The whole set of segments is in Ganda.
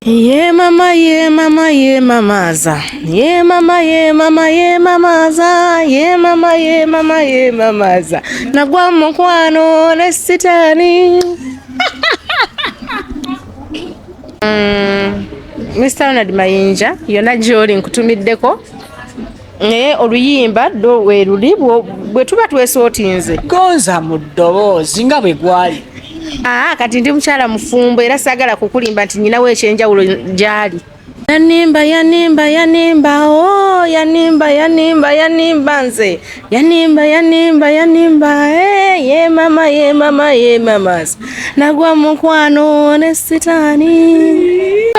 Ye mama ye mama ye mamaza. Ye mama ye mama ye mamaza. Ye mama ye mama ye mamaza. Nagwa mukwano ne Sitani. Mr. Ronald Mayinja yona joli nkutumiddeko. Oluyimba do weruli bwe tuba twesootinze. Gonza mu ddoboozi nga bwe gwali. Kati ndi mukyala mufumbo era sagala kukulimba nti nyinawo ekyenjawulo gyali. Yanimba oh yanimba nze. Yanimba ye mama nagwa mukwano ne Sitani.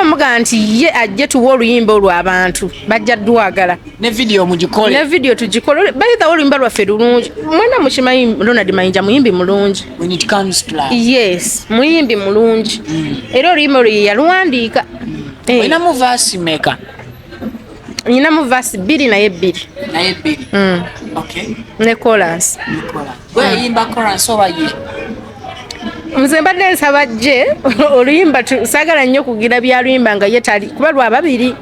Amuga nti ye ajje tuwa oluyimba olw'abantu bajja dwagala. Ne video mugikole. Ne video tugikole. Bayita oluyimba lwaffe lulungi. Mwena mukimanyi Ronald Mayinja muyimbi mulungi. When it comes to love. Yes, muyimbi mulungi. Era oluyimba lwe yaluwandiika. Wena mu verse maker. Nina mu verse 2 naye 2. Naye 2. Okay. Ne chorus. Gwe yimba chorus oba ye. Nze mbadde nsaba jje oluyimba saagala nnyo kugira byaluyimba nga ye tali kuba lwa babiri.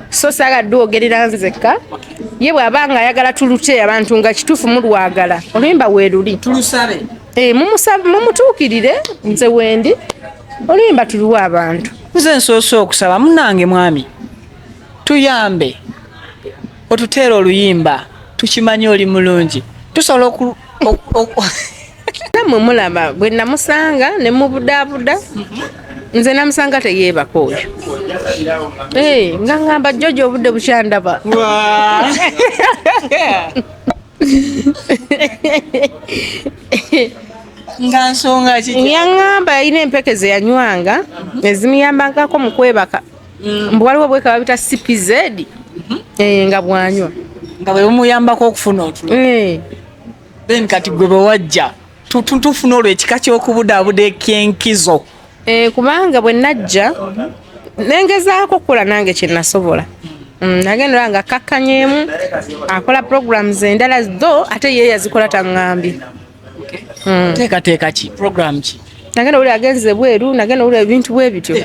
So saagadde ogerera nzekka. Ye bw'abanga ayagala tulute abantu nga kituufu mulwagala. Oluyimba weeruli. Tulusabe. Mumutuukirire nze wendi. Oluyimba tuluwa abantu. Nze nsoosa okusaba munnange mwami. Tuyambe. Otuteera oluyimba. Tukimanyi oli mulungi. Tusobola namwe mulaba bwe namusanga ne mubudaabuda nze namusanga teyeebaka oyo. Nga ngamba Jojo obudde bukyandaba. Nga nsonga ki? Yaŋŋamba yalina empeke ze yanywanga ezimuyambangako mu kwebaka. Mbu waliwo bweka babita CPZ nga bwanywa. Nga bwe bumuyambako okufuna otulo. Then kati gwe bwe wajja tufuna olwo ekika ky'okubudaabuda ekyenkizo. Kubanga bwe najja nengezaako okukola nange kye nasobola. Nagenda nga akkakanyeemu akola programs endala zo ate ye yazikola taŋŋambye. Teekateeka ki program ki? Nagenda uli agenze bweru, nagenda uli ebintu bwe bityo.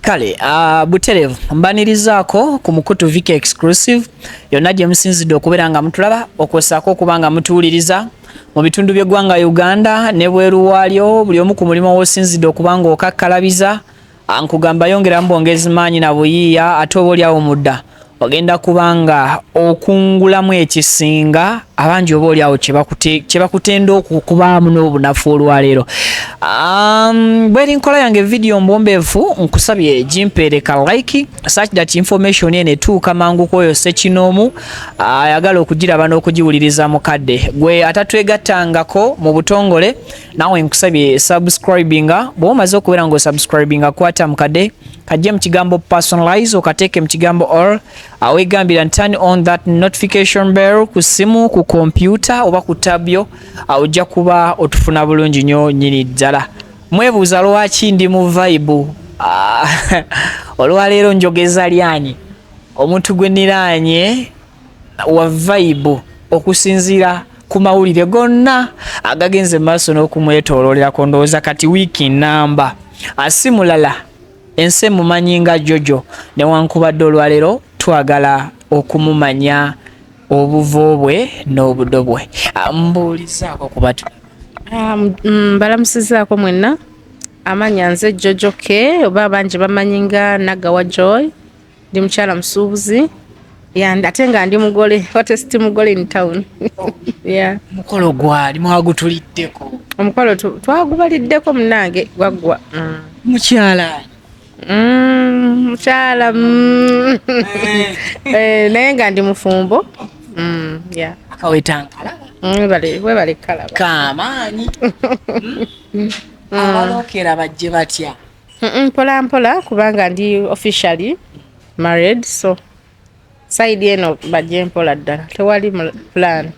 Kale buterevu mbanirizaako ku Mukutu Viki exclusive yonna gye musinzidde okubeera nga mutulaba okwosaako okuba nga mutuwuliriza mu bitundu by'eggwanga Uganda ne bweru waalyo buli omu ku mulimo w'osinzidde okuba nga okakkalabiza nkugamba yongeramu bwongezi maanyi na buyiiya ate oba oliawo mudda ogenda kubanga okungulamu ekisinga abangi oba oliawo kye bakutenda okukubaamu n'obunafu olwaleero. Bweri nkola yange video mbombeefu nkusabye gimpeereka like such that information eno etuuka mangu kwoyo Sekinoomu ayagala okugiraba n'okugiwuliriza mukadde gwe atatwegattangako mu butongole nawe nkusabye subscribinga bw'omaze okubeera ng'osubscribinga kwata mukadde kajje mu kigambo personalize okateeke mu kigambo all awegambira turn on that notification bell ku simu ku computer oba ku tabyo ojja kuba otufuna bulungi nnyo nnyini ddala. Mwebuuza lwaki ndi mu vibe olwaleero njogeza lyani omuntu gwe niraanye wa vibe okusinziira ku mawulire gonna agagenze maaso n'okumwetoololerako ndowooza kati wiiki namba asimulala ense mumanyi nga Jojo newankubadde olwaleero twagala okumumanya obuvo bwe n'obudo bwe. Mbuulizaako ku batu. Mbalamusizaako mwenna amanya nze Jojo ke oba abangi bamanyi nga Nagawa Joy ndi mukyala musuubuzi ate nga ndi mugole hottest mugole in town. Mukolo gwali mwagutuliddeko? Omukolo twagubaliddeko munange gwaggwa. Mukyala mukyala naye nga ndi mufumbo. Akawetankala webale kalaba kamaanyi. Abalookera bajje batya? Mpola mpola kubanga ndi officially married, so side eno bajje mpola ddala tewali plan.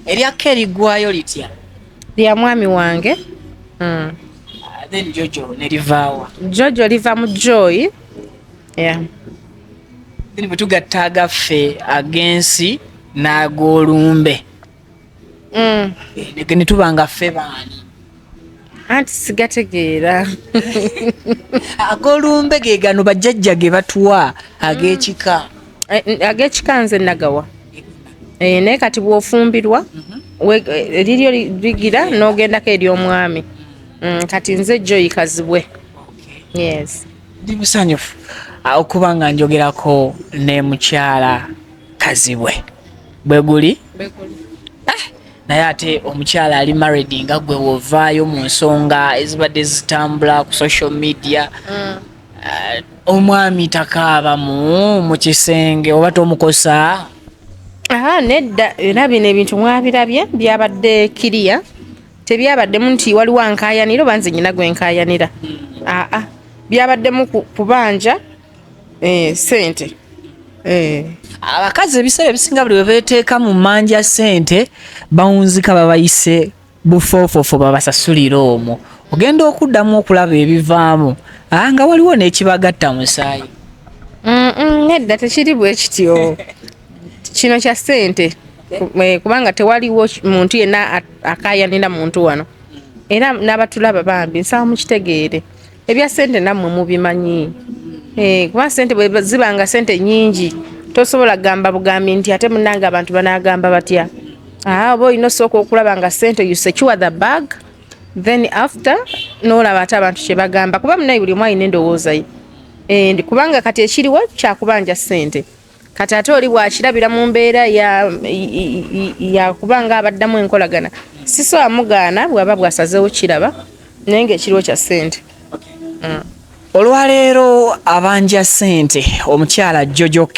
Eryakko eriggwayo litya? Lya mwami wange. Then Jojo nerivaawa? Jojo liva mu Joy. Then bwe tugatta agaffe agensi n'ag'olumbe ne tuba nga ffe baani? Anti sigategeera. Agolumbe ge gano bajjajja ge batuwa ag'ekika. Ag'ekika nze nagawa. Naye kati bw'ofumbirwa eriryo ligira n'ogendako ery'omwami. Kati nze Joy Kazibwe. Yes. Ndi musanyufu okuba nga njogerako ne mukyala Kazibwe. Bwe guli? Naye ate omukyala ali married nga gwe wovaayo mu nsonga ezibadde zitambula ku social media. Omwami takaaba mu kisenge oba tomukosa? Nedda era bino ebintu mwabirabye byabadde kiriya. Tebyabaddemu nti waliwo ankaayanira oba nze nnyina gwe nkaayanira. Byabaddemu kubanja sente. Abakazi ebiseera ebisinga buli we beeteeka mu manja sente bawunzika babayise bufoofofo babasasulira omwo. Ogenda okuddamu okulaba ebivaamu nga waliwo n'ekibagatta musaayi. Nedda tekiri bwe kityo. Kino kya sente kubanga tewaliwo muntu yenna akaayanira muntu wano. Era n'abatulaba bambi nsaba mukitegeere. Ebya sente nammwe mubimanyi. Kuba sente bwe zibanga sente nyingi tosobola gamba bugambi nti ate munnanga abantu banaagamba batya. Oba olina osooka okulaba nga sente you secure the bag then after n'olaba ate abantu kye bagamba kuba munaye buli omu alina endowooza ye. Kubanga kati ekiriwo kyakubanja sente. Kati ate oli bw'akirabira mu mbeera ya kubanga abaddamu enkolagana sisobola mugaana bw'aba bw'asazeewo kiraba naye ng'ekiriwo kya sente. Olwaleero abanja sente omukyala Jojo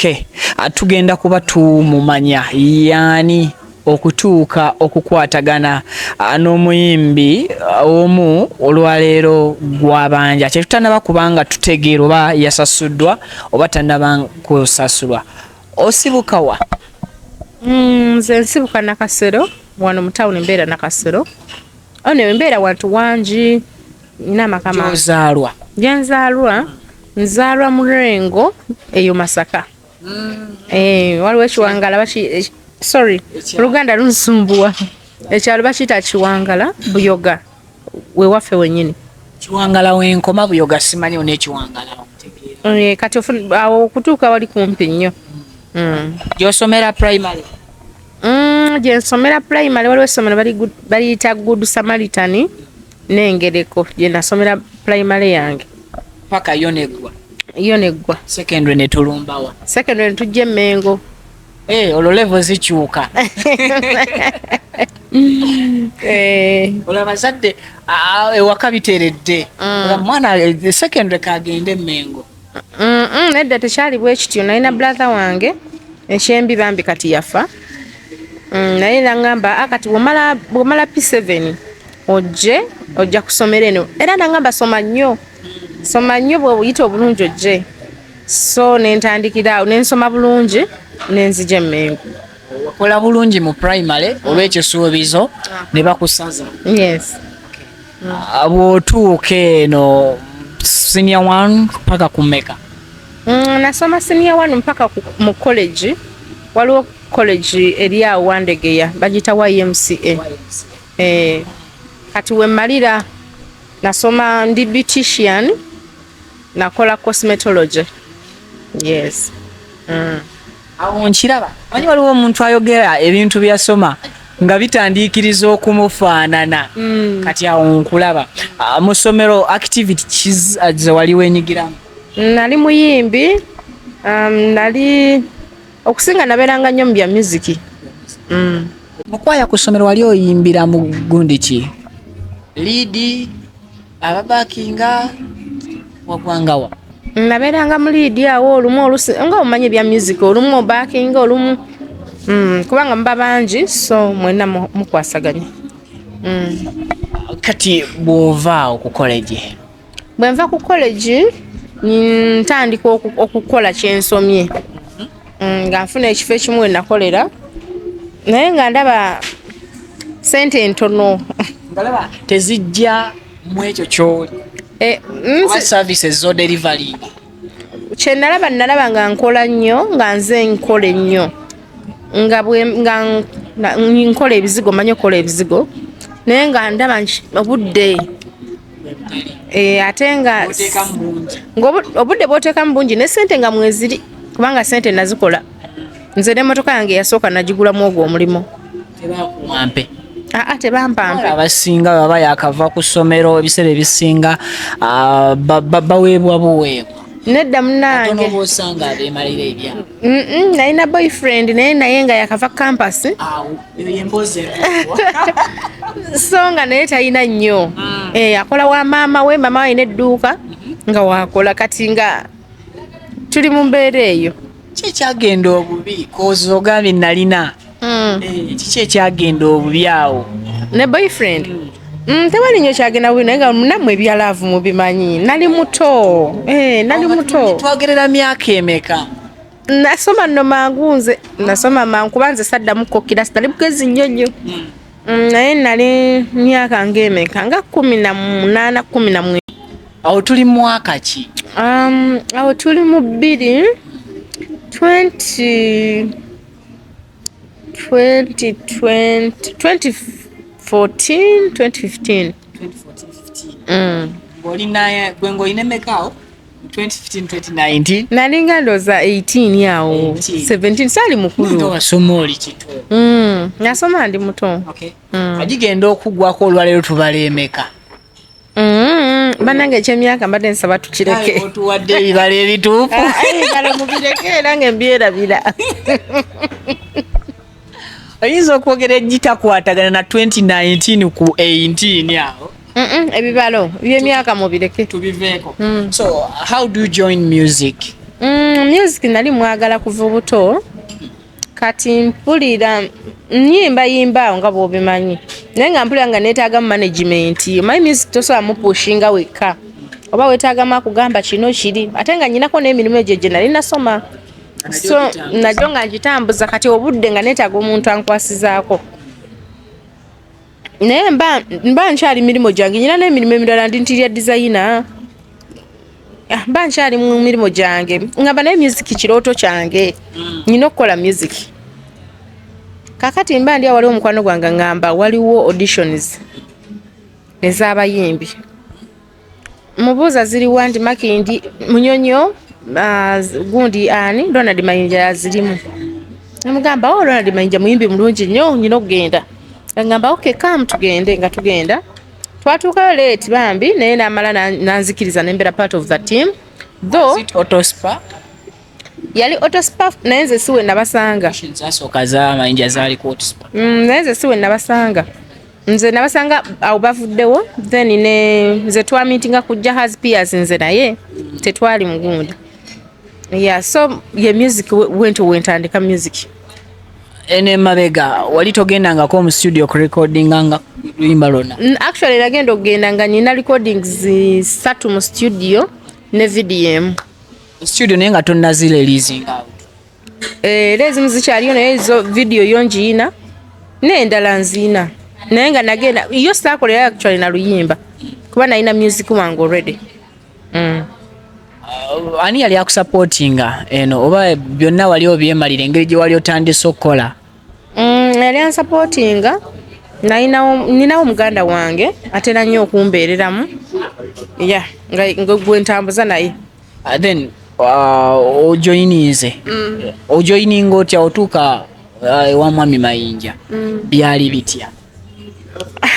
tugenda kuba tumumanya yaani okutuuka okukwatagana n'omuyimbi omu olwaleero gw'abanja kyetutanaba kubanga tutegeera oba yasasuddwa oba tanaba kusasulwa. Osibuka wa? Nze nsibuka Nakasero wano mu tawuni mbeera Nakasero. Ono mbeera wantu wangi nina amakama. Gy'ozaalwa? Gye nzaalwa Murengo eyo Masaka. Waliwo ekiwangala sorry Oluganda lunsumbuwa. Ekyalo bakiyita Kiwangala Buyoga wewaffe wennyini. Kiwangala w'enkoma Buyoga simanyi n'ekiwangala okutegeera. Kati awo okutuuka wali kumpi nnyo. Gy'osomera primary? Gye nsomera primary waliwo essomero baliyita Good Samaritan n'engereko gye nasomera primary yange. Paka yoneggwa? Yoneggwa. Secondary ne tulumbawa? Secondary ne tujja Mengo. Olwo level zikyuka. Olaba zadde ewaka biteeredde. Mwana secondary kagende Mengo. Nedda tekyali bwe kityo. Nalina brother wange ekyembi bambi kati yafa. Naye nangamba kati bw'omala P7 ojja kusomera eno. Era nangamba soma nnyo bwe buyita obulungi ojje. So nentandikira awo nensoma bulungi nenzija Mengo. Wakola bulungi mu primary olw'ekisuubizo ne bakusaza? Yes. Bw'otuuka eno senior 1 mpaka kumeka? Nasoma senior 1 mpaka mu college. Waliwo college eri awo Wandegeya bagita YMCA. Kati wemmalira nasoma ndi beautician nakola cosmetology. Yes. Awo nkiraba manyi waliwo omuntu ayogera ebintu byasoma nga bitandiikiriza okumufaanana. Kati awo nkulaba mu ssomero activity kizaze waliwo enyigiramu? Nali muyimbi. Nali okusinga nabeeranga nnyo mu bya music. Mukwaya ku ssomero wali oyimbira mu gundi ki? Lead, ababakinga, wagwangawa? Nabeeranga mu lead awo olumu nga omanyi bya music olumu obakinga olumu. Kubanga muba bangi so mwenna mukwasaganya. Kati bw'ova ku college? Bwe nva ku college ntandika okukola kyensomye. Nga nfuna ekifo ekimu we nakolera naye nga ndaba sente ntono. Ngalaba tezijja mu ekyo ky'oli? Services zo delivery? Kye nalaba nga nkola nnyo nga nze nkola ennyo nga nkola ebizigo manyi okola ebizigo naye nga ndaba obudde ate nga obudde bw'oteekamu bungi ne ssente nga mweziri kubanga ssente nazikola nze n'emmotoka yange yasooka nagigulamu ogwo omulimu tebampampe abasinga baba yakava ku ssomero ebiseera ebisinga baweebwa buweebwa nedda munange nalina boyfriend naye nga yakava campus so nga naye talina nnyo akola wa maama we alina edduuka nga wakola kati nga tuli mu mbeera eyo kikyagenda obubi kozi ogambye nalina kiki ekyagenda obubi awo ne boyfriend tewali nnyo kyagenda bubi naye nga nammwe ebyalaavu mubimanyi nali muto twagerera myaka emeka nasoma nno mangu nze nasoma mangu kuba nze saddamuko kirasi nali mugezi nnyo nnyo naye nali myaka ng'emeka nga 18 19 awo tuli mwaka ki awo tuli mu 2014 2015 ng'olina emeka 2015-2019 nalinga ndooza 18 awo 17 saali mukulu wasoma oli kito nasoma ndi muto agigenda okuggwako olwaleero tubala emeka bannange ekyemyaka mbadde nsaba tukireke otuwadde ebibala ebituufu ebibala mubireke era nga embyerabira oyinza okwogera egitakwatagana na 2019 ku 18 awo ebibalo byemyaka mubireke tubiveeko so how do you join music music nali mwagala kuva buto kati mpulira yimba nga bwobimanyi naye nga mpulira nga neetaaga mu management my music tosobola mupushinga wekka oba weetaagamu akugamba kino kiri ate nga nyinako n'emirimu egyo gye nali nasoma so najjo nga ngitambuza kati obudde nga neetaaga omuntu ankwasizaako naye mba nkyali mirimu gyange nyina n'emirimu emirala ndi ntirya designer mba nkyali mu mirimu gyange ngamba naye music kirooto kyange nyina okukola music kakati mba ndi awali omukwano gwange ngamba waliwo auditions ez'abayimbi mubuuza ziriwa ndi Makindi Munyonyo gundi ani Ronald Mayinja yazirimu namugamba Ronald Mayinja muyimbi mulungi nnyo nyina okugenda ngamba okay come tugende nga tugenda twatuukayo late bambi naye namala nanzikiriza nembera part of the team though autospa yali autospa naye nze siwe nabasanga zasooka za Mayinja zaali ku autospa naye nze siwe nabasanga nze nabasanga awo bavuddewo then nze twamitinga ku Jahaz Piers nze naye tetwali mugundi so ye music wentandika music ene mabega wali togendangako mu studio ku recordinga nga Oluyimba lona actually nagenda okugenda nga nina recordings 3 mu studio ne VDM studio naye nga tonnazireleasing out era ezimu zikyaliyo naye ezo video yongiina n'endala nziina naye nga nagenda yo saakolera actually na Oluyimba kuba nalina music wange already ani yali akusupportinga eno oba byonna wali obyemalira engeri gye wali otandise okukola yali ansupportinga ninawo muganda wange ate nannyo okumbeereramu nga gwe ntambuza naye then ojoininga otya otuuka ewa mwami Mayinja byali bitya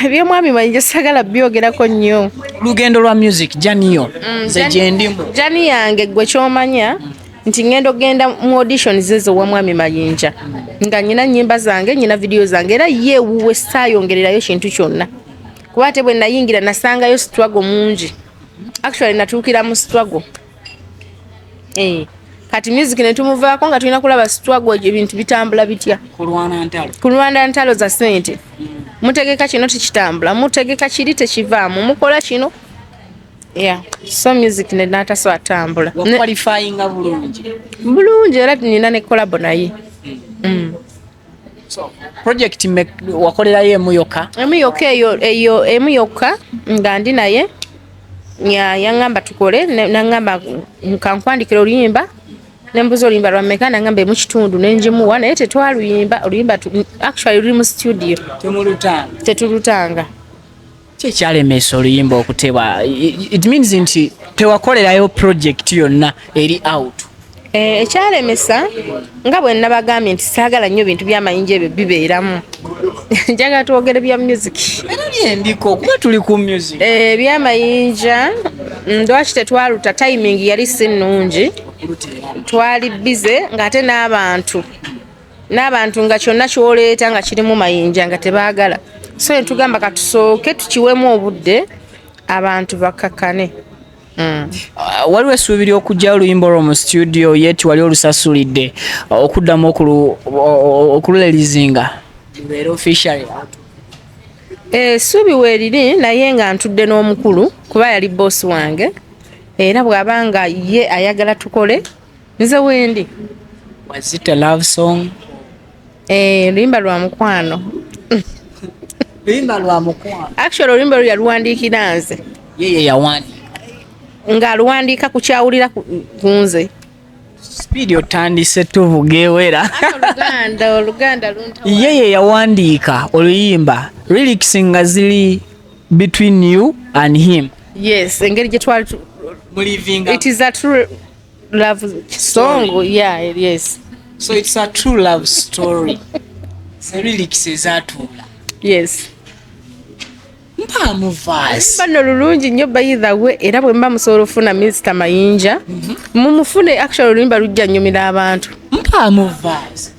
by'omwami Mayinja sagala byogerako nnyo lugendo lwa music janiyo nze gyendimu jani yange gwe kyomanya nti ngenda ogenda mu auditions ezo wa mwami Mayinja nga nyina nnyimba zange nyina video zange era ye wuwe saayongererayo kintu kyonna kuba ate bwe nayingira nasangayo struggle mungi actually natuukira mu struggle kati music netumuvaako nga tulina kulaba struggle ebintu bitambula bitya kulwana ntalo za sente mutegeka kino tekitambula mutegeka kiri tekivaamu mukola kino so music nenataso atambula qualifyinga bulungi era nina ne collab naye project wakolerayo emu yokka nga ndi naye yaŋŋamba tukole naŋŋamba kankwandikira Oluyimba nembuza Oluyimba lwammeka naŋŋamba mu kitundu nenjimuwa naye tetwaluyimba Oluyimba actually luli mu studio tetulutanga Kyekyalemeesa Oluyimba okutebwa? It means nti tewakolerayo project yonna eri out. Ekyalemesa nga bwe nabagambye nti saagala nnyo bintu by'amayinja ebyo bibeeramu. Njagala twogere bya music. Era byendiko kuba tuli ku music. By'amayinja lwaki tetwaluta, timing yali si nnungi. Twali bize ng'ate n'abantu nga kyonna kyoleeta nga kirimu mayinja nga tebaagala. So tugamba katusooke tukiwemu obudde abantu bakakkane. Waliwo essuubi ly'okujja Oluyimba olwo mu studio yeti wali olusasulidde okuddamu okululelizinga lubeera officially out? Essuubi weeriri naye nga ntudde n'omukulu kuba yali boss wange era bw'abanga ye ayagala tukole nze wendi. Was it a love song? Oluyimba lwa mukwano. Oluyimba lwa mukwano. Actually oluyimba lwe yaluwandiikira nze. Yeye yawandiika. Ng'aluwandiika ku kyawulira ku nze. Speed otandise tuvugeewera. Oluganda luntawa. Yeye yawandiika Oluyimba. Lyrics nga ziri between you and him. Yes, engeri gye twali mulivinga. It is a true love song. Yeah, yes. So it's a true love story. The lyrics ezatuula. Yes. Mpaamu verse. Bano lulungi nnyo either way era bwe mba musobola ofuna Mr. Mayinja mumufune actually Oluyimba lujja nnyumira abantu. Mpaamu verse.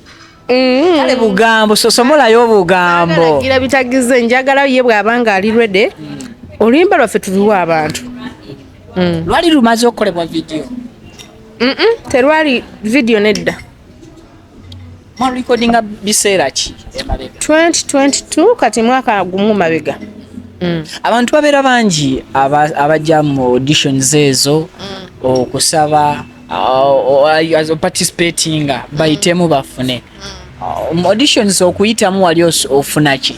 Kale Bugambo sosomolayo Bugambo. Gira bitagize njagala ye bw'abanga ali ready. Oluyimba lwaffe tuliwa abantu. Lwali lumaze okukolebwa video? Terwali video nedda. Mwa recordinga biseera ki emabega? 2022 kati mwaka gumu mabega. Abantu babeera bangi abajja mu auditions ezo okusaba as participating bayitemu bafune. Auditions okuyitamu wali ofuna ki?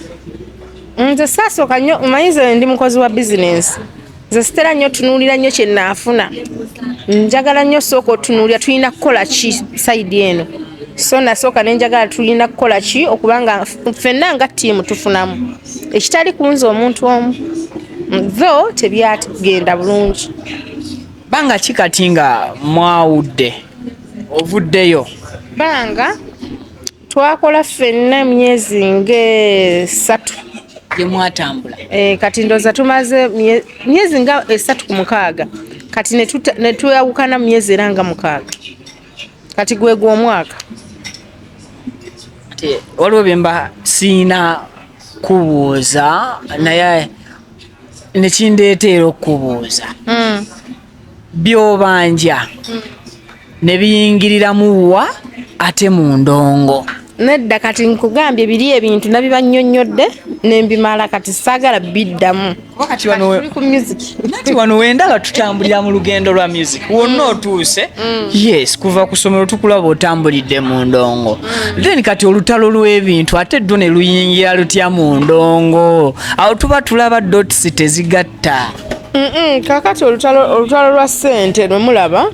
Nze saasooka nnyo mmanyize ndi mukozi wa business. Nze sitera nnyo tunuulira nnyo kye naafuna. Njagala nnyo sooka otunuulira tulina kukola ki side eno. So nasooka ne njagala tulina kukola ki okubanga ffenna nga ttiimu tufunamu. Ekitali kunze omuntu omu. Tho tebyagenda bulungi. Banga ki kati nga mwawudde ovuddeyo? Banga twakola ffenna myezi nga 3. Gye mwatambula? Kati ndoza tumaze myezi nga 3 kati ne tuyawukana myezi era nga 6. Kati gwegwa omwaka. Waliwo bemba siina kubuuza naye nekindeetera okubuuza. By'obanja ne biyingiriramu wa ate mu ndongo? Nedda kati nkugambye biri ebintu nabibannyonnyodde nembimala kati saagala biddamu. Wakati wano wendala tutambulira mu lugendo lwa music. Wonna otuuse. Yes, kuva ku ssomero tukulaba otambulidde mu ndongo. Then kati olutalo lw'ebintu ate ddwo ne luyingira lutya mu ndongo. Awo tuba tulaba dots tezigatta. Kakati olutalo lwa ssente lwe mulaba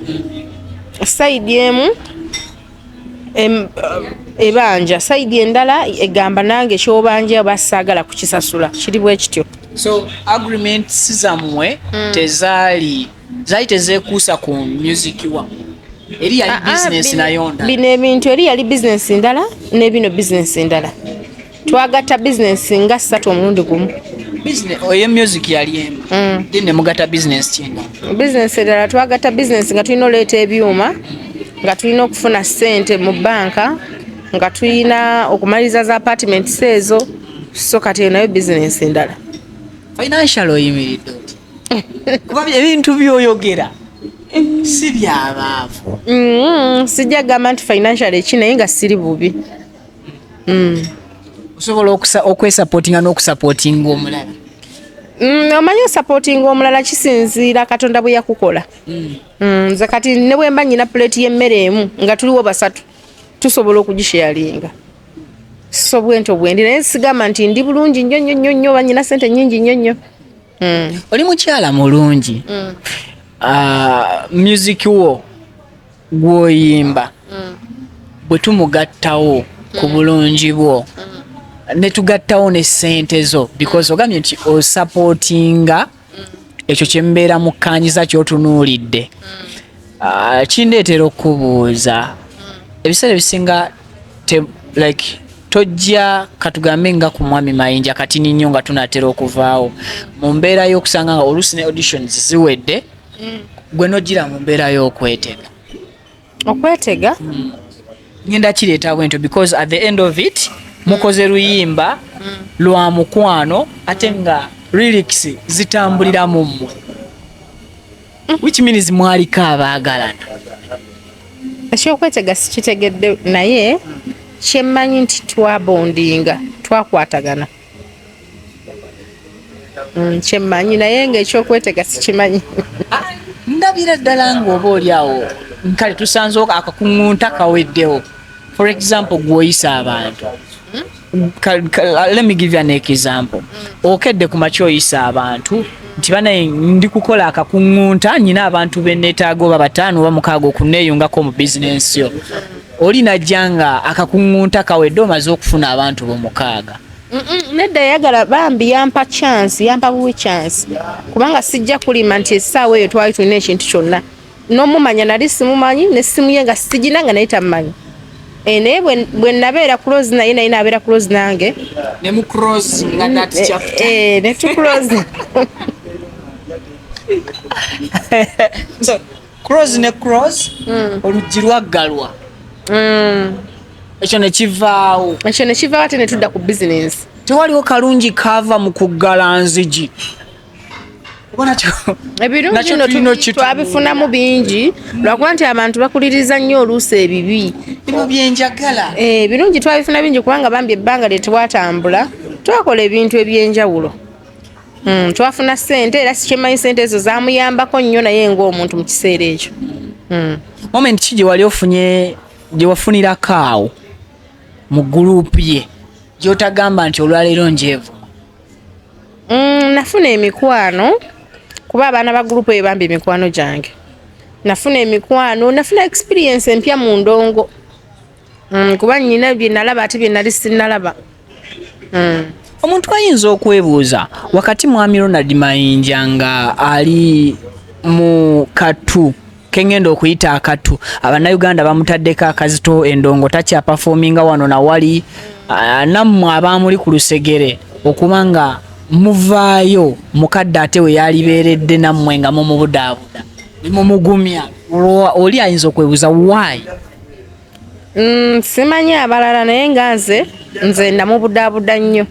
side emu ebanja side endala egamba nange kyobanja basaagala kukisasula kiri bwe kityo. So agreements zammwe zali tezeekuusa ku music wa eri yali business nayo ndala. Bino ebintu eri yali business ndala ne bino business ndala. Twagatta business nga 3 omulundi gumu. Business oyo music yali emu. Dine mugata business kinga. Business ndala twagatta business nga tulina oleeta ebyuma nga tulina okufuna ssente mu banka nga tulina okumaliza za apartments ezo. So kati nayo business ndala. Financial oyimiridde oti. Kuba ebintu byoyogera si byabaavu. Sijja gamba nti financial ekinaye nga siri bubi. Osobola okwesupportinga n'okusupportinga omulala. Omanyi osupportinga omulala kisinziira Katonda bwe yakukola. Nze kati ne bwe mba nnyina plate y'emmere emu nga tuliwo basatu tusobola okugisharinga. So bwento bwendi naye sigamba nti ndi bulungi nnyo banyina ssente nnyingi nnyo. Oli mukyala mulungi. Music wo gwoyimba bwe tumugattawo ku bulungi bwo ne tugattawo ne ssente zo because ogambye nti osupportinga ekyo kyembeera mu kkanyiza kyotunuulidde. Kindeetera okubuuza ebiseera ebisinga like tojja katugambe nga ku mwami Mayinja kati ninyo nga tunatera okuvaawo mu mbeera y'okusanga nga oluusi ne auditions ziwedde gwe nogira mu mbeera y'okwetega. Okwetega ngenda kireeta bwento because at the end of it mukoze luyimba lwa mukwano ate nga lyrics zitambulira mu mmwe which means mwaliko abaagalana. Ekyokwetega sikitegedde naye kyemmanyi nti twabondinga twakwatagana. Kyemmanyi naye ng'ekyokwetega sikimanyi. Ndabira ddala ng'oba oli awo nkale tusanze akakuŋŋunta kaweddewo. For example gwoyisa abantu. Let me give you an example. Okedde ku makya oyisa abantu nti banaye ndi kukola akakuŋŋunta nyina abantu benneetaaga oba 5 oba 6 okuneeyungako mu bizinensi yo. Oli najja nga akakuŋŋunta kawedde omaze okufuna abantu bo 6. Nedda yagala bambi yampa buwi chance kubanga sijja kulima nti essaawa eyo twali tulina ekintu kyonna n'omumanya nali simumanyi n'essimu ye nga sijina nga naye tammanyi. Naye bwe nabeera close naye naye nabeera close nange ne mu cross nga that chapter ne tu close so cross ne cross oluggi lwaggalwa. Ekyo ne kivaawo ate ne tudda ku business. Tewaliwo kalungi kava mu kuggala nzigi. Ebirungi no twabifunamu bingi lwakuba nti abantu bakuliriza nnyo oluusi ebibi. Ebyo byenjagala. Ebirungi twabifuna bingi kubanga bambi ebbanga lye twatambula twakola ebintu ebyenjawulo. Twafuna ssente era sikyemanyi ssente ezo zaamuyambako nnyo naye ng'omuntu mu kiseera ekyo. Moment ki gye wali ofunye gye wafunirako awo mu guruupu ye gy'otagamba nti olwaleero njeevu? Nafuna emikwano kuba abaana ba guruupu eyo bambi emikwano gyange. Nafuna emikwano, nafuna experience empya mu ndongo kuba nnyina bye nalaba ate bye nali sinnalaba. Omuntu ayinza okwebuuza wakati mwami Ronald Mayinja nga ali mu katu kengendo okuyita akatu Abannayuganda bamutaddeko akazito endongo takyapafominga wano na wali nammwe abamuli ku lusegere okubanga muvaayo mukadde ate we yalibeeredde nammwe nga mumubudaabuda mumugumya. Oli ayinza okwebuuza why? Simanyi abalala naye nga nze namubudaabuda nnyo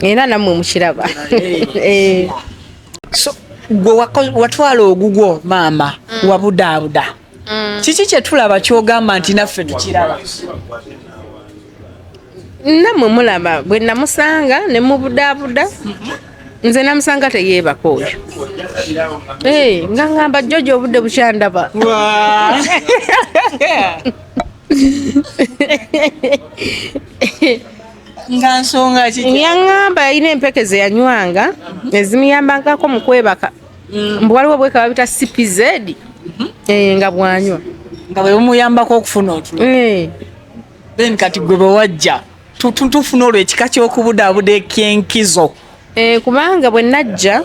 era nammwe mukiraba. So gwe watwala ogugwo maama wabudaabuda kiki kye tulaba kyogamba nti naffe tukiraba? Nammwe mulaba bwe namusanga ne mubudaabuda nze namusanga teyeebaka oyo. Nga ngamba Jojo obudde bukyandaba. Nga nsonga ki? Yaŋŋamba yalina empeke ze yanywanga ezimuyambangako mu kwebaka. Mbu waliwo bweka babita CPZ nga bwanywa nga bwe bumuyambako okufuna otulo. Then kati gwe bwe wajja tufuna olwo ekika ky'okubudaabuda ekyenkizo. Kubanga bwe najja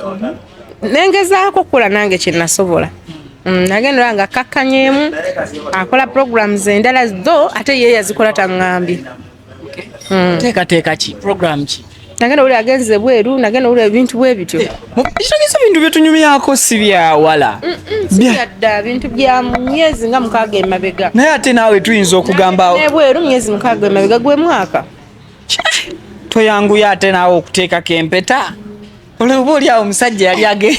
nengezaako okukola nange kye nasobola. Nagendera nga kakkanyeemu akola programs endala zo ate ye yazikola taŋŋambye. Teekateeka ki program ki? Nagenda oli agenze bweru, nagenda oli ebintu bwe bityo. Ekitagisa bintu byetunyumyako si byawala. Byadda bintu bya myezi nga 6 emabega. Naye ate naawe tuyinza okugamba ne bweru myezi 6 emabega gwe mwaka. Toyanguya ate naawe okuteekako empeta. Olwo oli awo omusajja yali age.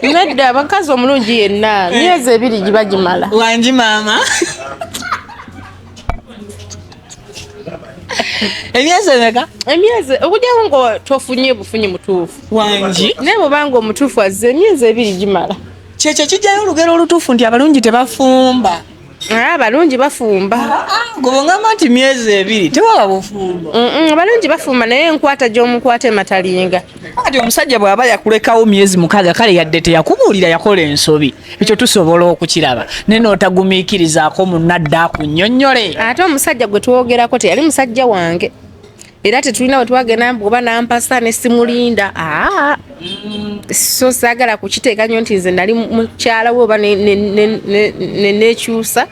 Nedda abakazi omulungi yenna myezi 2 giba gimala. Wangi maama. Emyezi emeka? Emyezi okujjawo ngo tofunye bufunye mutuufu. Wangi. Naye bw'obanga omutuufu azze emyezi 2 gimala. Kyekyo kijjayo olugero olutuufu nti abalungi tebafumba. Abalungi bafumba. Ng'ongamba nti myezi 2 tewaba bufumbo. Abalungi bafumba naye enkwata gy'omukwata ematalinga. Kati omusajja bw'aba yakulekawo myezi 6 kale yadde teyakubuulira yakola ensobi. Ekyo tusobola okukiraba. Ne n'otagumiikirizaako munna adda akunnyonnyole. Ate omusajja gwe twogerako teyali musajja wange. era tetulina wetwagenda oba nampasa ne simulinda so saagala kukiteeka nnyo nti nze nali mukyala we oba nekyusa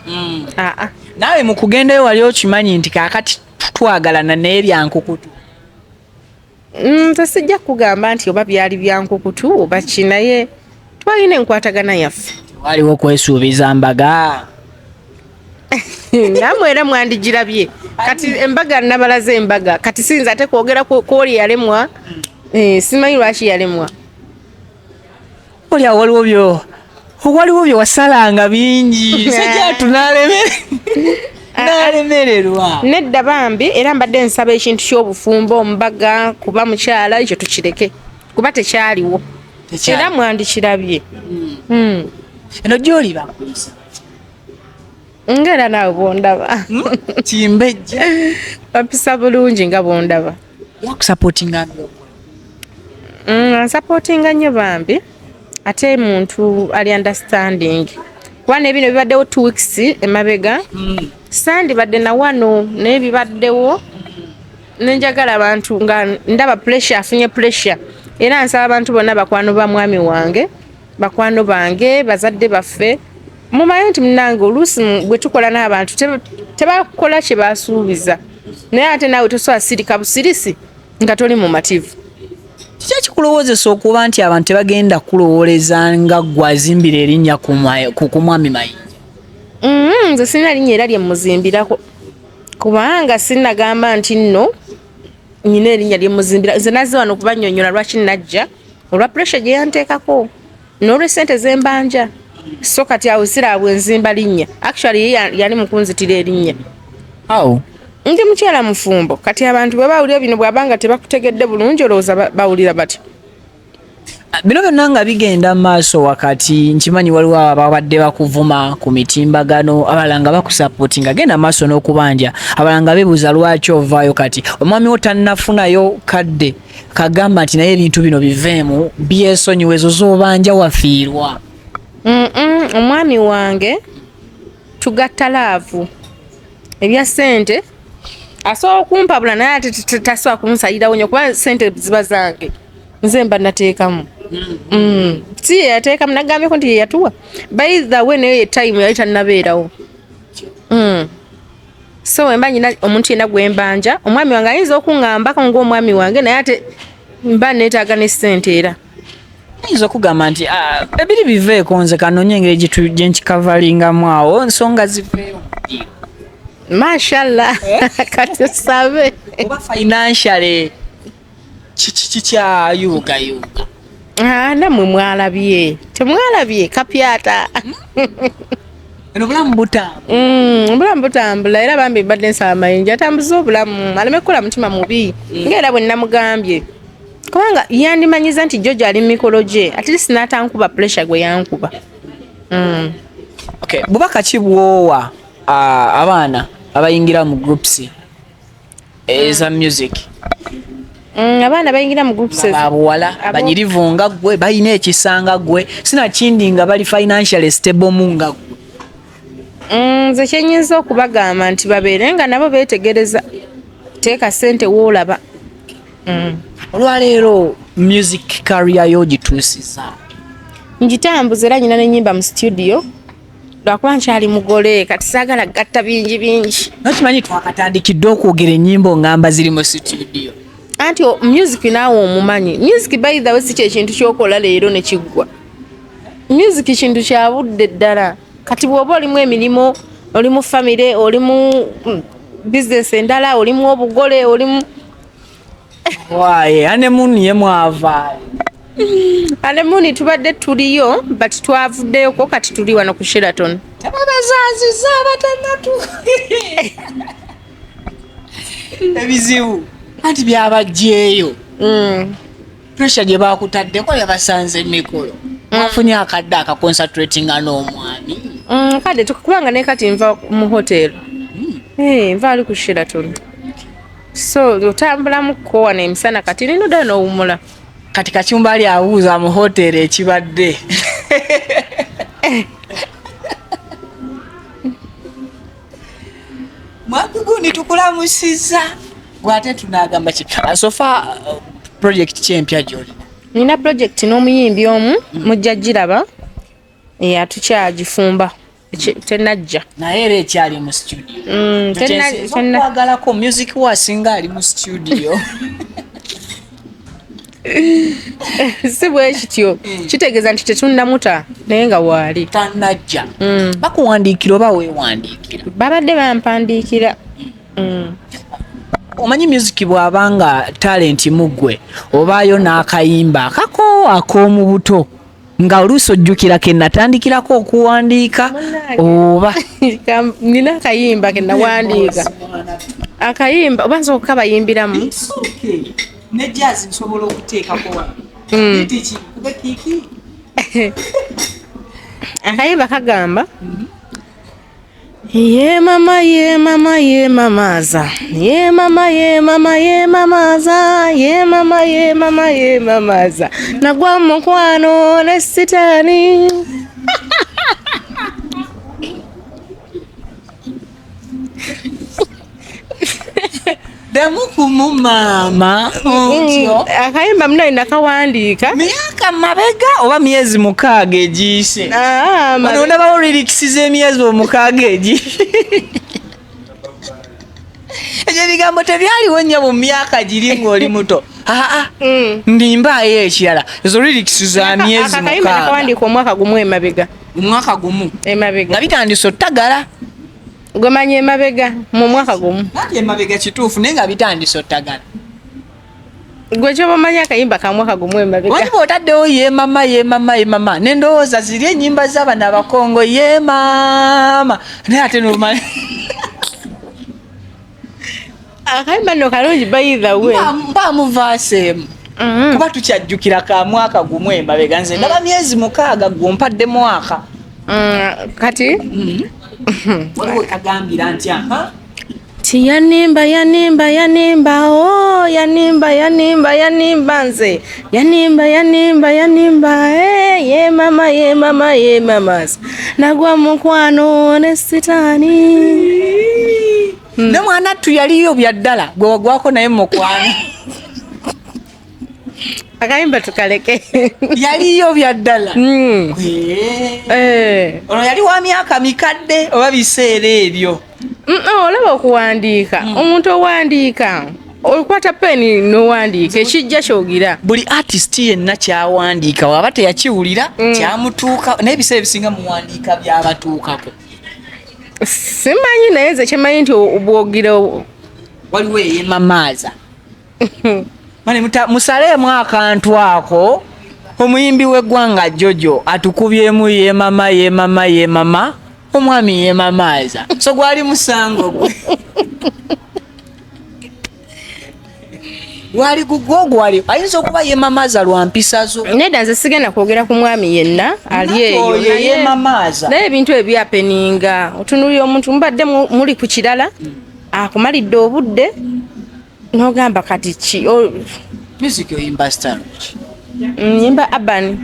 naawe mu kugendayo wali okimanyi nti kaakati twagalana naye byankukutu nze sijja kugamba nti oba byali byankukutu oba ki naye twalina enkwatagana yaffe waliwo kwesuubiza mbaga namwe era mwandigirabye kati embaga nabalaze embaga kati sinza ate kwogera kwoli yalemwa simanyi lwaki yalemwa olya waliwo byo wasalanga bingi sajjatu nalemererwa nedda bambi era mbadde nsaba ekintu ky'obufumbo ombaga kuba mukyala ekyo tukireke kuba tekyaliwo era mwandikirabye eno gyoli bakuliza ngera naawe bondaba kimbejja bapisa bulungi nga bondaba yakusapootinga nsapootinga nnyo bambi ate muntu ali understanding kuba nebino bibaddewo 2 weeks emabega sandi badde na wano naye bibaddewo nenjagala abantu nga ndaba pressure afunye pressure era nsaba abantu bonna bakwano ba mwami wange bakwano bange bazadde baffe mumanyi nti munange oluusi bwe tukola n'abantu tebakola kye basuubiza naye ate naawe tosobola sirika busirisi nga toli mumativu kiki ekikulowoozesa okuba nti abantu tebagenda kulowooleza nga gwazimbira erinnya ku mwami Mayinja nze sirina linnya era lyemuzimbirako kubanga sinnagamba nti nno nyina erinnya lyemuzimbira nze nazze wano okubannyonnyola lwaki najja olwa pressure gye yanteekako n'olw'essente zembanja so kati awo siraabwe nzimba linnya actually yali mukunzitira erinnya ndi mukyala mufumbo kati abantu bwe bawulira bino bw'abanga tebakutegedde bulungi olowooza bawulira bati bino byonna nga bigenda mu maaso wakati nkimanyi waliwo ababadde bakuvuma ku mitimbagano abalala nga bakusapootinga genda maaso n'okubanja abalala nga beebuuza lwaki ovaayo kati omwami wo tannafunayo kadde kagamba nti naye ebintu bino biveemu byesonyiwa ezo z'obanja wafiirwa omwami wange tugatta laavu ebya ssente asobola okumpabula naye ate tasobola kunsalirawo nnyo kuba ssente ziba zange nze mba nateekamu si yeyateekamu nagambyeko nti yeyatuwa by the way naye time yali tannabeerawo so wemba nyina omuntu yena gwembanja omwami wange ayinza okuŋŋambako ng'omwami wange naye ate mba neetaaga ne ssente era ayinza okugamba nti ebiri biveeko nze kanonye engeri gye nkikavalingamu awo nsonga ziveewo mashallah kati osabe oba financially kikyayuugayuuga namwe mwalabye temwalabye kapyata eno obulamu butambula era bambi mbadde nsaba Mayinja atambuza obulamu aleme kukola mutima mubi ngaera bwe namugambye kubanga yandimanyiza nti Jojo ali mikolo gye at least n'atankuba pressure gwe yankuba bubaka ki bwowa abaana abayingira mu groups eza music abaana bayingira mu groups ababuwala banyirivu nga gwe balina ekisanga gwe sinakindi nga bali financially stable mu nga gwe nze kyenyinza okubagamba nti babeere nga nabo beetegereza teeka ssente woolaba olwaleero music career yo gituusiza ngitambuza era nyina n'ennyimba mu studio lwakuba nkyali mugole kati saagala gatta bingi nokimanyi twakatandikidde okwogera ennyimba ngamba ziri mu studio anti music naawe omumanyi music by the way si kyekintu kyokola leero ne kiggwa music kintu kya budde ddala kati bw'oba olimu emirimu oli mu famire oli mu business endala oli mu obugole oli mu waaye anemuni ye mwava anemuni tubadde tuliyo but twavuddeyoko kati tuli wano ku Sheraton tebabazaaziza abatannatu ebizibu anti byabajjeeyo pressure gye bakutaddeko yabasanze emikolo afunye akadde akaconcentratinga n'omwami kadde tukubanga ne kati nva mu hotel nva ali ku Sheraton so otambula mu kkowa n'emisana kati nino ddala n'owumula kati kacyumba ali awuuza mu hotel ekibadde mwami gundi tukulamusiza gwate tunagamba ki sofa project kyempya gyoli nina project n'omuyimbi omu mujja giraba atukyagifumba tenajja naye era ekyali mu studio twagalako music wasinga ali mu studio si bwe kityo kitegeeza nti tetunnamuta naye nga waali tanajja bakuwandiikira oba weewandiikira babadde bampandiikira omanyi music bw'abanga talenti muggwe obaayo n'akayimba akako ak'omu buto nga oluusi ojjukira ke natandikirako okuwandiika oba nina akayimba ke nawandiika akayimba oba nsobola okukabayimbiramu ne jazz nsobola okuteekako akayimba kagamba ye mama ye mama ye mamaza ye mama ye mama ye mamaza ye mama ye mama ye mamaza nagwa mukwano ne Sitani damukumu mama akayimba muno nakawandiika myaka mabega oba myezi mukaaga egiise bano ndabawo lyrics z'emyezi omukaaga egiise ebyo ebigambo tebyaliwo nnyo mu myaka giri ng'oli muto ndimbaayo ekirala ezo lyrics za myezi akayimba nakawandiika omwaka gumu emabega omwaka gumu emabega nga bitandise ottagala gwemanya emabega mu mwaka gumu nati emabega kituufu naye nga bitandise ottagala gwe kyoba omanyi akayimba ka mwaka gumu emabega wali bw'otaddewo ye mama ye mama ye mama nendowooza ziri ennyimba z'abana abakongo ye maama naye ate nomala akayimba nno kalungi bayithawe mpaamuvaasemu kuba tukyajjukira ka mwaka gumu emabega nze ndaba myezi mukaaga gwompadde mwaka kati waliwo kagambira ntya ti yanimba yanimba yanimba oh yanimba yanimba yanimba nze yanimba yanimba yanimba ye mama ye mama ye mamas nagwa mukwano ne Sitani ne mwana tu yaliyo bya ddala gwe wagwako naye mukwano akayimba tukaleke yaliyo bya ddala ono yali wa myaka mikadde oba biseera ebyo olaba okuwandiika omuntu owandiika okwata peni n'owandiika ekijja kyogira buli artist yenna kyawandiika waba teyakiwulira kyamutuuka naye ebiseera ebisinga muwandiika byabatuukako simanyi naye nze kimanyi nti bwogira waliwo eyemamaaza musaleemu akantu ako omuyimbi w'eggwanga Jojo atukubyemu ye mama ye mama ye mama omwami ye mamaaza so gwali musango gwe gwali gugwogwali ayinza okuba ye mamaaza lwa mpisa zo nedda nze sigenda kwogera ku mwami yenna ali eyo ye mamaaza naye ebintu ebyapeninga otunulira omuntu mubadde muli ku kirala akumalidde obudde n'ogamba kati ki music oyimba style nyimba abani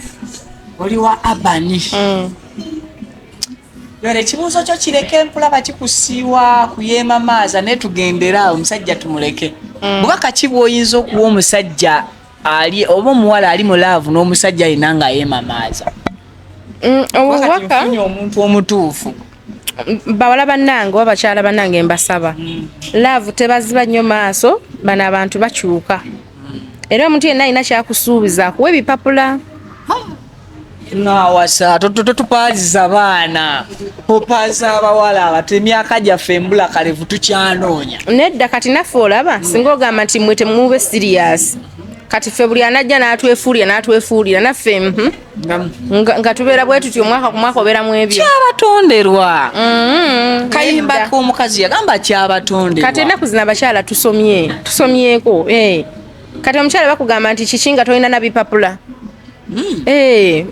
oli wa abani yore ekibuuzo kyo kireke mpulaba kikusiiwa kuyemamaaza naye tugendera omusajja tumuleke bwaka ki bw'oyinza okuwa omusajja ali oba omuwala ali mu laavu n'omusajja alina nga yemamaaza obubaka omuntu omutuufu bawala bannange oba bakyala bannange mbasaba laavu tebaziba nnyo maaso bano abantu bakyuka era omuntu yenna alina kyakusuubiza akuwa ebipapula nawasa totupaaliza baana opaaza abawala abato emyaka gyaffe embula kalevu tukyanoonya nedda kati naffe olaba singa ogamba nti mwe temube siriyasi kati ffe buli anajja n'atwefuulira naffe nga tubeera bwe tuti omwaka ku mwaka obeeramu ebyo kyabatonderwa kayimba k'omukazi yagamba kyabatonderwa kati ennaku zino abakyala tusomyeko kati omukyala bakugamba nti kiki nga tolina na bipapula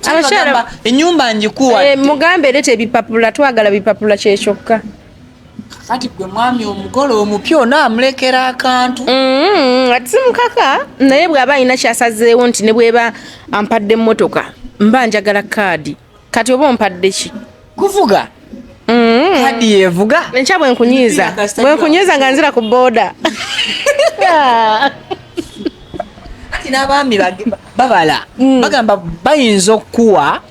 abakyala ennyumba njikuwa mugambe leeta ebipapula twagala bipapula kyekyokka kati gwe mwami omugole omupya onaamulekera akantu ati simukaka naye bw'aba alina kyasazeewo nti ne bweba ampadde emmotoka mba njagala kaadi kati oba ompadde ki kuvuga kadi yevuga enkya bwenkunyiiza nga nzira ku booda kati n'abaami babala bagamba bayinza okuwa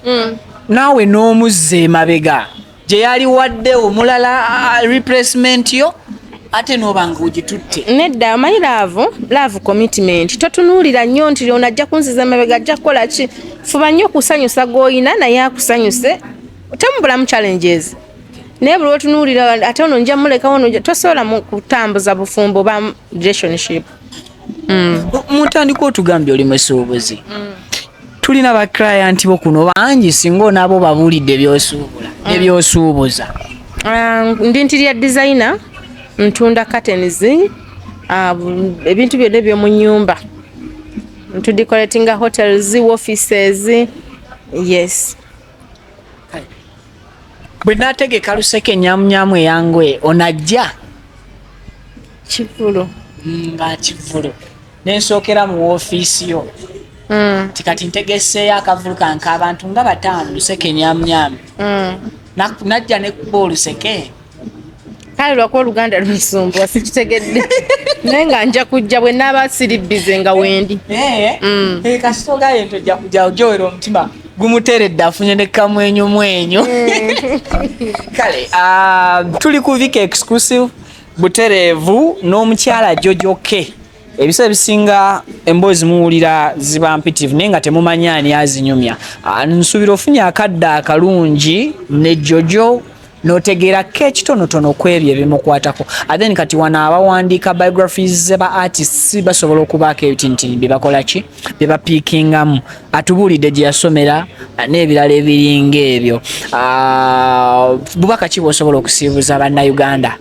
naawe n'omuzza emabega gye yali wadde omulala replacement yo ate n'oba nga ogitutte. Nedda omanyi laavu commitment totunuulira nnyo nti ono ajja kunziza emabega ajja kukola ki. Fuba nnyo okusanyusa gw'olina naye akusanyuse temubulamu challenges naye buli otunuulira ate ono nja mulekawo ono tosobola kutambuza bufumbo oba relationship. Mutandika otugambye oli musuubuzi tulina ba client bo kuno bangi singa onaabo babuulidde by'osuubula nebyosuubuza. Ndi interior designer ntunda curtains ebintu byonna eby'omu nnyumba ntudecoratinga hotels offices. Yes. Bwe naategeka luseke nyamunyamu eyange onajja Kivulu nga Kivulu nensookera mu woofiisi yo tikati ntegeseeyo akavulu kanka abantu nga 5 luseke nyamunyamu najja nekuba oluseke kale lwakuba Oluganda lunsumbuwa sikitegedde naye nga nja kujja bwe naaba siribbize nga wendi kasitogaye ntojja kujja ojowera omutima gumuteredde afunye ne kamwenyumwenyu. Kale tuli ku Vike exclusive butereevu n'omukyala Jojo ke. Ebiseera bisinga emboozi muwulira ziba mpitivu naye nga temumanyi ani azinyumya. Nsuubira ofunye akadde akalungi ne Jojo n'otegeera ke ekitonotono ku ebyo ebimukwatako. Then kati wano abawandiika biographies z'aba artists basobola okubaako ebitintini bye bakola ki bye bapiikingamu. Atubuulidde gye yasomera n'ebirala ebiringa ebyo. Bubaka ki bw'osobola okusiibuza bannayuganda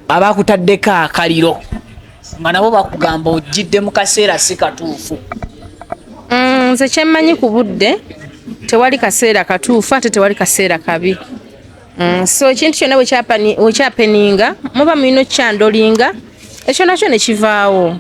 abaakutaddeko akaliro nga nabo bakugamba ojjidde mu kaseera si katuufu? Nze kyemmanyi ku budde tewali kaseera katuufu ate tewali kaseera kabi. So ekintu kyonna wekyapeninga muba mulina okyandolinga ekyo nakyo ne kivaawo.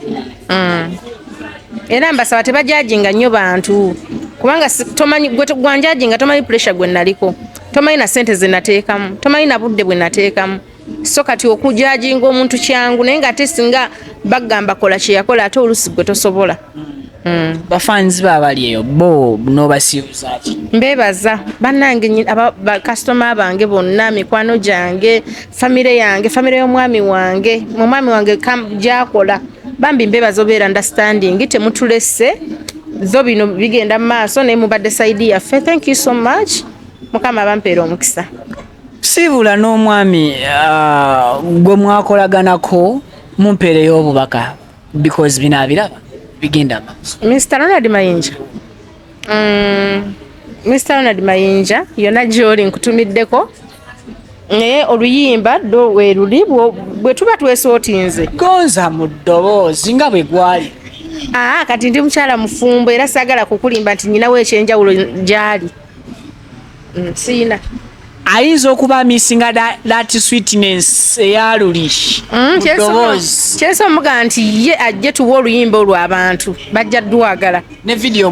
Era mbasaba tebajajinga nnyo bantu kubanga tomanyi gwanjajinga tomanyi pressure gwe naliko tomanyi na sente ze nateekamu tomanyi na budde bwe nateekamu. So kati okujajinga omuntu kyangu naye nga ate singa bagamba kola kye yakola ate olusi gwe tosobola. Bafanzi babali eyo bo n'obasiibuza ki? Mbebaza bannange bakasitoma bange bonna mikwano gyange famire yange famire y'omwami wange omwami wange gyakola bambi mbebaza obeera understanding temutulese zo bino bigenda mu maaso naye mubadde saidi yaffe. Thank you so much. Mukama bampeera omukisa. Siibula n'omwami gwe mwakolaganako mumpeereyo obubaka because binaabiraba bigenda maaso. Mr. Ronald Mayinja. Mr. Ronald Mayinja yonna gy'oli nkutumiddeko naye Oluyimba do weeruli bwe tuba twesootinze gonza mu ddoboozi nga bwe gwali. Kati ndi mukyala mufumbo era saagala kukulimba nti nyinawo ekyenjawulo gy'ali. Siina ayinza okuba misinga that sweetness eyaluli kyesa omuga nti ye ajje tuwa oluyimba olwo abantu bajja dwagala ne video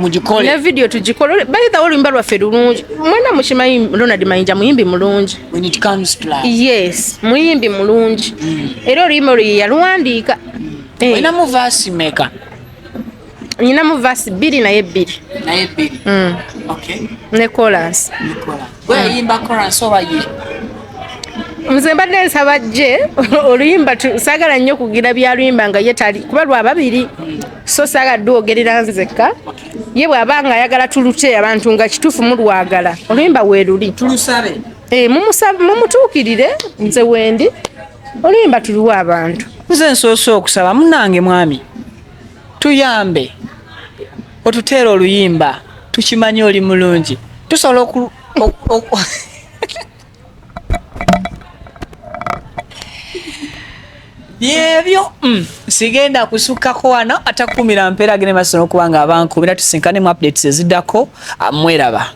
tugikole bayita oluyimba lwaffe lulungi mwena mukimanyi Ronald Mayinja muyimbi mulungi when it comes to love. Yes muyimbi mulungi era oluyimba olwo yaluwandiika. Olina mu verse maker? Nyinamu verse 2 naye 2. Okay. Ne chorus. Gwe yimba chorus oba ye? Nze mbadde nsaba gye oluyimba saagala nnyo kugira byaluyimba nga ye tali kuba lwa babiri so saagadde ogerera nzekka ye bw'aba nga ayagala tulute abantu nga kituufu mulwagala oluyimba weeruli tulusabe mumutuukirire nze wendi oluyimba tuliwa abantu. Nze nsoose okusaba munnange mwami tuyambe otuteera oluyimba tukimanyi oli mulungi tusobola yebyo sigenda kusukkako wano atakumira mpeera gene masono kubanga abankubira tusinkane mu updates eziddako mweraba.